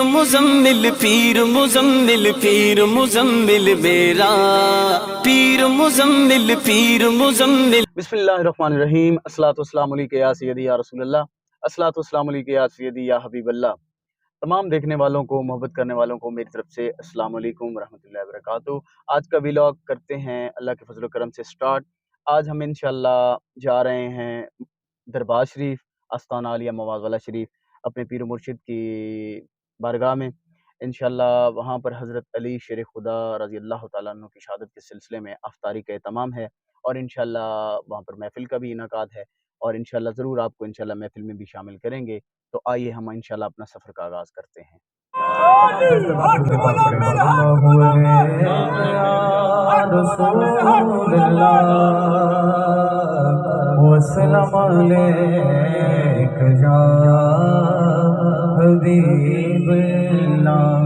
مزمل پیر مزمل پیر مزمل میرا پیر مزمل پیر مزمل. بسم اللہ الرحمن الرحیم. الصلاۃ والسلام علیک یا سیدی یا رسول اللہ. الصلاۃ والسلام علیک یا سیدی یا حبیب اللہ. تمام دیکھنے والوں کو، محبت کرنے والوں کو میری طرف سے السلام علیکم ورحمۃ اللہ وبرکاتہ. آج کا ولاگ کرتے ہیں اللہ کے فضل و کرم سے سٹارٹ. آج ہم انشاءاللہ جا رہے ہیں دربار شریف، آستانہ عالیہ مواز والا شریف، اپنے پیر و مرشد کی بارگاہ میں. انشاءاللہ وہاں پر حضرت علی شیر خدا رضی اللہ تعالیٰ عنہ کی شہادت کے سلسلے میں افطاری کا اہتمام ہے، اور انشاءاللہ وہاں پر محفل کا بھی انعقاد ہے، اور انشاءاللہ ضرور آپ کو انشاءاللہ محفل میں بھی شامل کریں گے. تو آئیے ہم انشاءاللہ اپنا سفر کا آغاز کرتے ہیں. السلام علیک یا حبیب اللہ.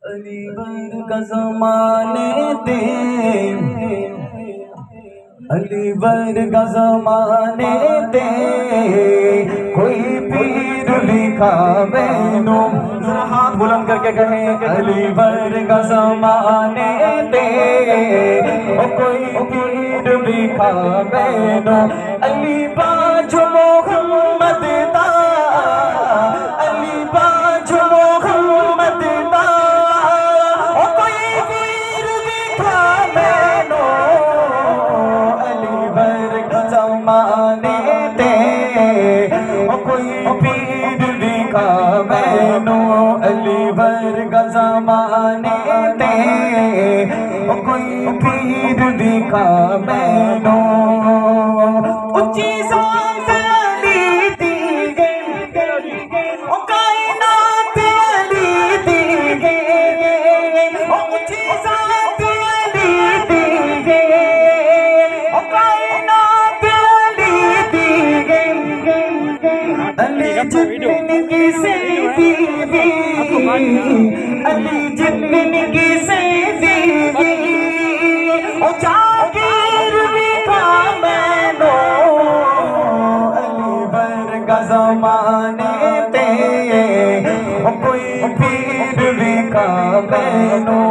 علی بر کا زمانے دے، علی بر کا زمانے دے، کوئی پیر لکھا بینو. ذرا ہاتھ بلند کر کے کہیں علی بر کا زمانے دے، کوئی پیر لکھا بینو. علی باج محمد دا، علی باج محمد دا، کوئی پیر لکھا بینو. علی بر کا زمانے دے، کوئی پیر لکھا بینو. علی بر کا زمانے دے، کوئی پیر لکھا بینو. اچھی ذات علی دی گئی، او کائنات علی دی گئی، اچھی ذات علی دی گئی، او کائنات علی دی گئی. علی جتن کی سیدی بھی، علی جتن کی سیدی بھی، او جاگیر بھی کامینو. علی بر کا زمانے تے، کوئی پیر بھی کامینو.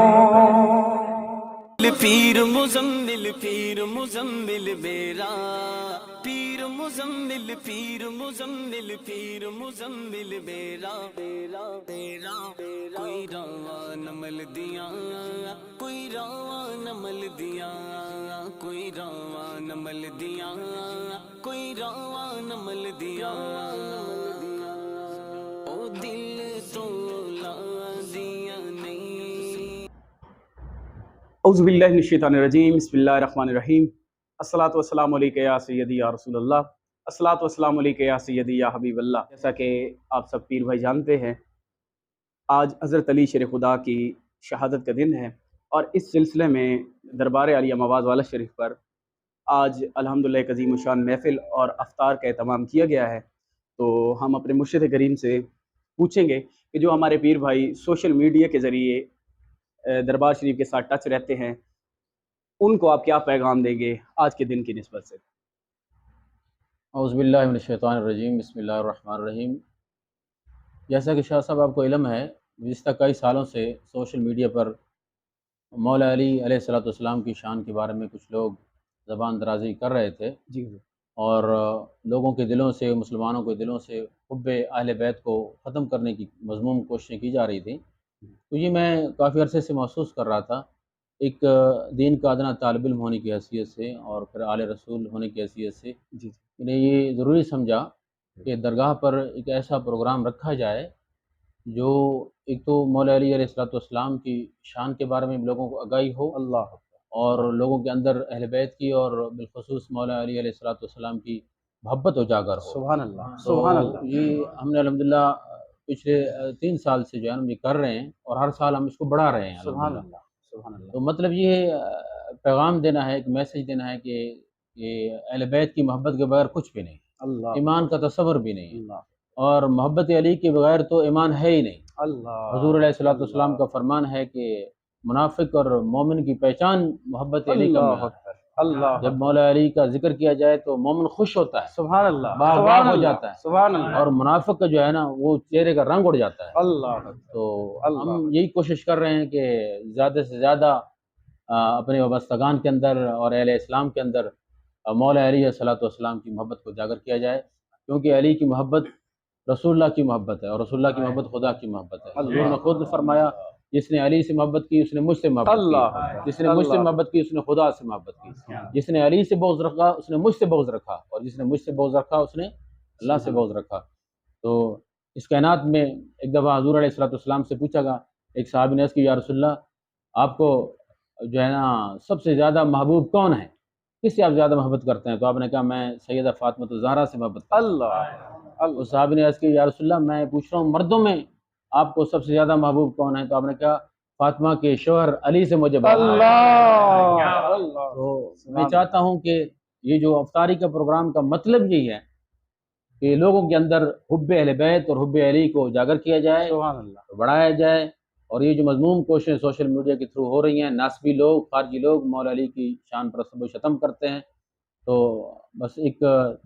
پیر مزمل پیر مزمل میرا پیر مزمل پیر مزمل پیر مزمل میرا میرا میرا. کوئی راواں نمل دیاں، کوئی راواں نمل دیاں، کوئی راواں نمل دیاں، کوئی راواں نمل دیاں. او دل تو لا دیاں نہیں. اعوذ باللہ من الشیطان الرجیم. بسم اللہ الرحمن الرحیم. الصلاۃ والسلام علیک یا سیدی یا رسول اللہ. الصلاۃ والسلام علیک یا سیدی یا حبیب اللہ. جیسا کہ آپ سب پیر بھائی جانتے ہیں، آج حضرت علی شیر خدا کی شہادت کا دن ہے، اور اس سلسلے میں دربار عالیہ مواز والا شریف پر آج الحمدللہ ایک عظیم الشان محفل اور افطار کا اہتمام کیا گیا ہے. تو ہم اپنے مرشد کریم سے پوچھیں گے کہ جو ہمارے پیر بھائی سوشل میڈیا کے ذریعے دربار شریف کے ساتھ ٹچ رہتے ہیں، ان کو آپ کیا پیغام دیں گے آج کے دن کی نسبت سے؟ اعوذ باللہ من الشیطان الرجیم. بسم اللہ الرحمن الرحیم. جیسا کہ شاہ صاحب آپ کو علم ہے، گزشتہ کئی سالوں سے سوشل میڈیا پر مولا علی علیہ الصلوۃ والسلام کی شان کے بارے میں کچھ لوگ زبان درازی کر رہے تھے، جی اور لوگوں کے دلوں سے، مسلمانوں کے دلوں سے حب اہل بیت کو ختم کرنے کی مذموم کوششیں کی جا رہی تھیں. تو یہ میں کافی عرصے سے محسوس کر رہا تھا، ایک دین کا ادنا طالب علم ہونے کی حیثیت سے اور پھر آل رسول ہونے کی حیثیت سے جی میں نے یہ ضروری سمجھا کہ درگاہ پر ایک ایسا پروگرام رکھا جائے جو ایک تو مولا علی علیہ الصلوۃ والسلام کی شان کے بارے میں لوگوں کو آگاہی ہو، اللہ. اور لوگوں کے اندر اہل بیت کی اور بالخصوص مولا علی علیہ الصلوۃ والسلام کی محبت اجاگر ہو. سبحان اللہ، تو سبحان اللہ. یہ ہم نے الحمدللہ پچھلے 3 سال سے جو ہے ہم یہ کر رہے ہیں، اور ہر سال ہم اس کو بڑھا رہے ہیں سبحان الحمدللہ. اللہ، سبحان اللہ. تو مطلب یہ پیغام دینا ہے، ایک میسج دینا ہے کہ یہ اہل بیت کی محبت کے بغیر کچھ بھی نہیں، اللہ ایمان کا تصور بھی نہیں، اللہ اور محبت علی کے بغیر تو ایمان ہے ہی نہیں. اللہ. حضور علیہ الصلوۃ والسلام کا فرمان ہے کہ منافق اور مومن کی پہچان محبت علی کا اللہ معیار ہے. اکبر، اللہ جب مولا علی کا ذکر کیا جائے تو مومن خوش ہوتا ہے، سبحان اللہ باغ سبحان ہو اللہ جاتا ہے، سبحان اللہ اور منافق کا جو ہے نا وہ چہرے کا رنگ اڑ جاتا ہے۔ اللہ تو اللہ ہم یہی کوشش کر رہے ہیں کہ زیادہ سے زیادہ اپنے وابستگان کے اندر اور اہل اسلام کے اندر مولا علی علیہ السلام کی محبت کو اجاگر کیا جائے، کیونکہ علی کی محبت رسول اللہ کی محبت ہے، اور رسول اللہ کی محبت خدا کی محبت ہے۔ حضور نے خود فرمایا جس نے علی سے محبت کی اس نے مجھ سے محبت اللہ کی، جس نے مجھ سے محبت کی اس نے خدا سے محبت کی، جس نے علی سے بغض رکھا اس نے مجھ سے بغض رکھا، اور جس نے مجھ سے بغض رکھا اس نے اللہ سے بغض رکھا۔ تو اس کائنات میں ایک دفعہ حضور علیہ السلام سے پوچھا گا، ایک صحابی نے عرض کی یا رسول اللہ آپ کو جو ہے نا سب سے زیادہ محبوب کون ہے، کس سے آپ زیادہ محبت کرتے ہیں؟ تو آپ نے کہا میں سیدہ فاطمہ الزہرا سے محبت کرتا ہوں۔ اللہ اس صحابی نے عرض کی یا رسول اللہ میں پوچھ رہا ہوں مردوں میں آپ کو سب سے زیادہ محبوب کون ہے؟ تو آپ نے کہا فاطمہ کے شوہر علی سے مجھے بہت محبت ہے۔ اللہ تو میں چاہتا ہوں کہ یہ جو افطاری کا پروگرام کا مطلب یہی ہے کہ لوگوں کے اندر حب اہل بیت اور حب علی کو اجاگر کیا جائے، سبحان اللہ بڑھایا جائے، اور یہ جو مضمون کوششیں سوشل میڈیا کے تھرو ہو رہی ہیں، ناسبی لوگ خارجی لوگ مولا علی کی شان پر سب و شتم کرتے ہیں، تو بس ایک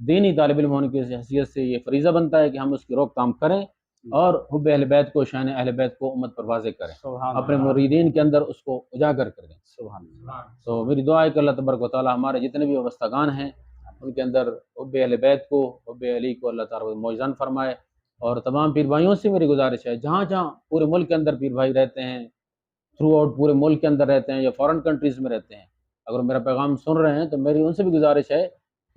دینی طالب علم ہونے کی حیثیت سے یہ فریضہ بنتا ہے کہ ہم اس کی روک تھام کریں اور حب اہل بیت کو، شان اہل بیت کو امت پر واضح کریں، سبحان اپنے مریدین کے اندر اس کو اجاگر کریں۔ سبحان اللہ تو میری دعا ہے کہ اللہ تبارک و تعالی ہمارے جتنے بھی وابستگان ہیں ان کے اندر حب اہل بیت کو، حب علی کو اللہ تعالیٰ معجزان فرمائے، اور تمام پیر بھائیوں سے میری گزارش ہے جہاں جہاں پورے ملک کے اندر پیر بھائی رہتے ہیں، تھرو آؤٹ پورے ملک کے اندر رہتے ہیں یا فارن کنٹریز میں رہتے ہیں، اگر میرا پیغام سن رہے ہیں تو میری ان سے بھی گزارش ہے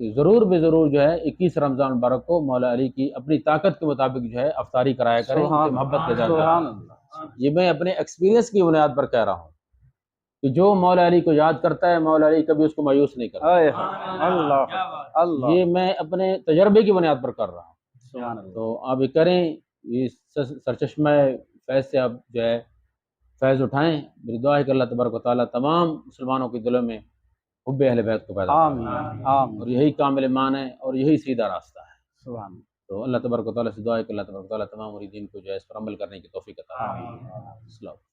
کہ ضرور بے ضرور جو ہے 21 رمضان مبارک کو مولا علی کی اپنی طاقت کے مطابق جو ہے افطاری کرایا کریں، ان سے محبت کے سبحان اظہار اللہ کریں۔ یہ میں اپنے ایکسپیرینس کی بنیاد پر کہہ رہا ہوں کہ جو مولا علی کو یاد کرتا ہے مولا علی کبھی اس کو مایوس نہیں کرتا، اے اللہ اللہ یہ میں اپنے تجربے کی بنیاد پر کر رہا ہوں۔ سبحان اللہ تو آپ یہ کریں، یہ سرچشمہ فیض سے آپ جو ہے فیض اٹھائیں۔ میری دعا ہے کہ اللہ تبارک و تعالیٰ تمام مسلمانوں کے دلوں میں حب اہل بیت کو پیدا آمین کرے، آمین اور یہی کامل ایمان ہے اور یہی سیدھا راستہ ہے۔ سبحان اللہ تو اللہ تبارک و تعالیٰ سے دعا ہے کہ اللہ تبارک و تعالیٰ تمام مریدین کو جو ہے اس پر عمل کرنے کی توفیق عطا فرمائے۔ السلام۔